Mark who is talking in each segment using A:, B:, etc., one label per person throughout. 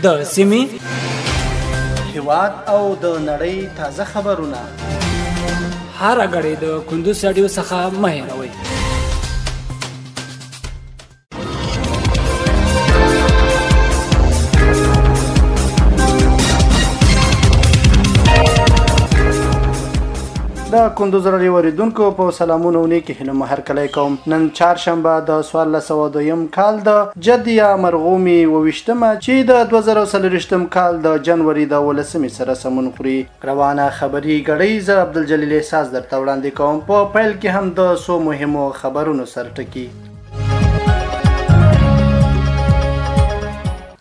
A: د سیمې
B: هیواد او د نړۍ تازه خبرونه
A: هر غړي د کندوز رادیو څخه مه هېروئ.
B: د کندوز رادیو اوریدونکو په سلامونه او نیکې هیلو مو هرکلی کوم. نن چهارشنبه د 1402 کال د جدیه مرغومي 28مه چې د 2024 کال د جنوري د 18 سره سمون خوري. روانه خبري غړۍ زه عبدالجلیل احساس درته وړاندې کوم. په پیل کې هم د څو مهمو خبرونو سرټکي.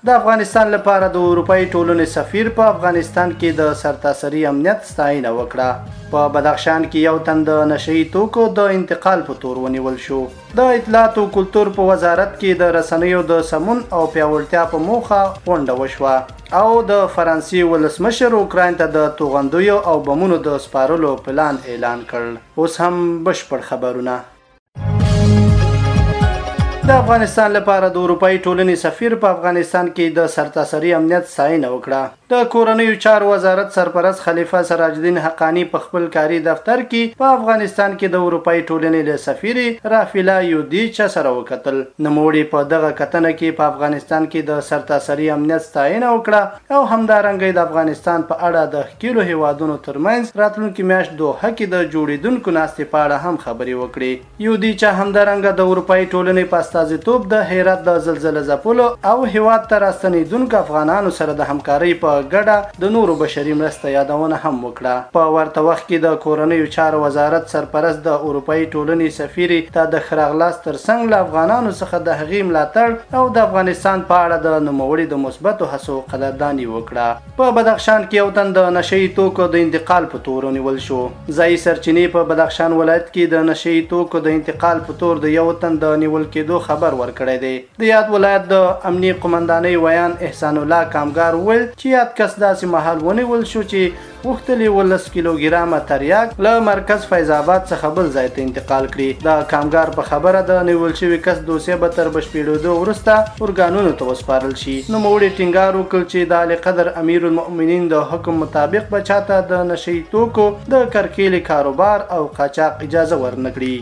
B: د افغانستان لپاره د اروپایي ټولنې سفیر په افغانستان کې د سرتاسري امنیت ستاینه وکړه. په بدخشان کې یو تن د نشهیي توکو د انتقال په تور ونیول شو. د اطلاعات او کلتور په وزارت کې د رسنیو د سمون او پیاوړتیا په موخه غونډه وشوه او د فرانسې ولسمشر اوکراین ته د توغندیو او بمونو د سپارلو پلان اعلان کړ. اوس هم بشپړ خبرونه. د افغانستان لپاره د اروپایي ټولنې سفیر په افغانستان کې د سرتاسري امنیت ستاینه وکړه. د کورنیو چارو وزارت سرپرست خلیفه سراج الدین حقانی په خپل کاري دفتر کې په افغانستان کې د اروپایي ټولنې له سفیر رافیلا یودیچا سره وکتل. نوموړي په دغه کتنه کې په افغانستان کې د سرتاسري امنیت ستاینه وکړه او همدارنګه د افغانستان په اړه د ښکېلو هیوادونو ترمنځ راتلونکي میاشت دوحه کې د جوړېدونکو ناستې په اړه هم خبرې وکړې. یودیچا همدارنګه د اروپایي ټولنې په استازیتوب د هرات د زلزله ځپلو او هیواد ته راستنېدونکو افغانانو سره د همکارۍ په ګډه د نورو بشري مرسته یادونه هم وکړه. په ورته وخت کې د کورنیو چارو وزارت سرپرست د اروپایي ټولنې سفیر ته د ښه راغلاست ترڅنګ له افغانانو څخه د هغې ملاتړ او د افغانستان په اړه د نوموړي د مثبتو هڅو قدرداني وکړه. په بدخشان کې یو تن د نشهیي توکو د انتقال په تور ونیول شو. ځایي سرچینې په بدخشان ولایت کې د نشهیي توکو د انتقال په تور د یو تن د نیول کېدو خبر ورکړی دی. د یاد ولایت د امنیي قمندانۍ ویان احسان الله کامګار وویل چې یاد کس داسې مهال ونیول شو چې غوښتل 19 کیلوګرامه تریاک له مرکز فیض آباد څخه بل ځای ته انتقال کړي. د کامګار په خبره د نیول شوي کس دوسیه به تر بشپړېدو وروسته ارګانونو ته وسپارل شي. نوموړي ټینګار وکړ چې د اعلی قدر امیر المؤمنین د حکم مطابق به چاته د نشهیي توکو د کرکیلې کاروبار او قاچاق اجازه ورنکړي.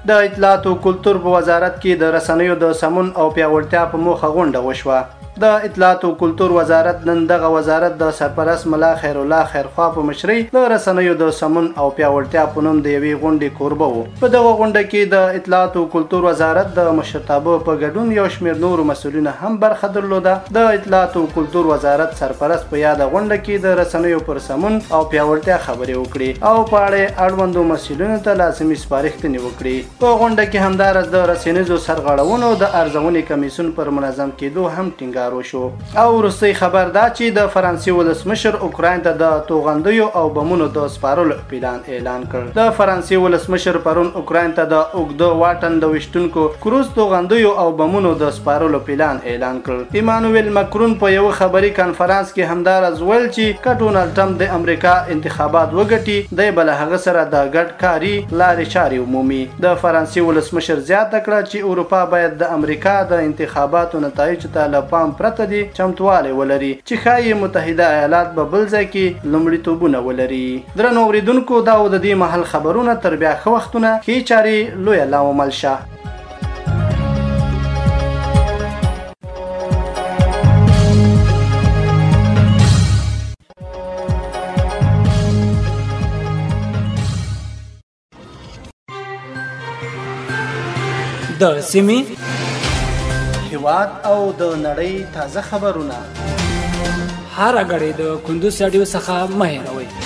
B: د اطلاعات او کلتور په وزارت کې د رسنیو د سمون او پیاوړتیا په موخه غونډه وشوه. د اطلاعات او کلتور وزارت نن دغه وزارت د سرپرست ملا خیر الله خیرخوا په مشرۍ د رسنیو د سمون او پیاوړتیا په نوم د یوې غونډې کوربه و. په دغه غونډه کې د اطلاعات او کلتور وزارت د مشرتابه په ګډون یو شمېر نورو مسؤلینو هم برخه درلوده. د اطلاعات او کلتور وزارت سرپرست په یاده غونډه کې د رسنیو پر سمون او پیاوړتیا خبرې وکړې او په اړه اړوندو مسؤلینو ته لازمي سپارښتنې وکړې. په غونډه کې همداراز د رسنیزو سرغړونو د ارزونې کمیسیون پر منظم کېدو هم ټینګار وشو. او وروستۍ خبر دا چې د فرانسې ولسمشر اوکراین ته د توغندیو او بمونو د سپارلو پلان اعلان کړ. د فرانسې ولسمشر پرون اوکراین ته د اوږده واټن د ویشتونکو کروز توغندیو او بمونو د سپارلو پلان اعلان کړ. ایمانویل مکرون په یو خبري کانفرنس کې همداراز ویل چې که ډونالډ ټرمپ د امریکا انتخابات وګټي دی به له هغه سره د ګډ کاري لارې چارې عمومي. د فرانسې ولسمشر زیاته کړه چې اروپا باید د امریکا د انتخاباتو نتایجو ته له پام پرته دي چمتوالی ولري چې ښایي متحده ایالات به بل ځای کې لومړیتوبونه ولري. درنو اورېدونکو دا و د دې مهال خبرونه. تر بیا ښه وختونه ښې چارې لویه لامل شه.
A: د سیمې
B: هیواد او د نړۍ تازه خبرونه
A: هر غړي د کندوز رادیو څخه مه هېروئ.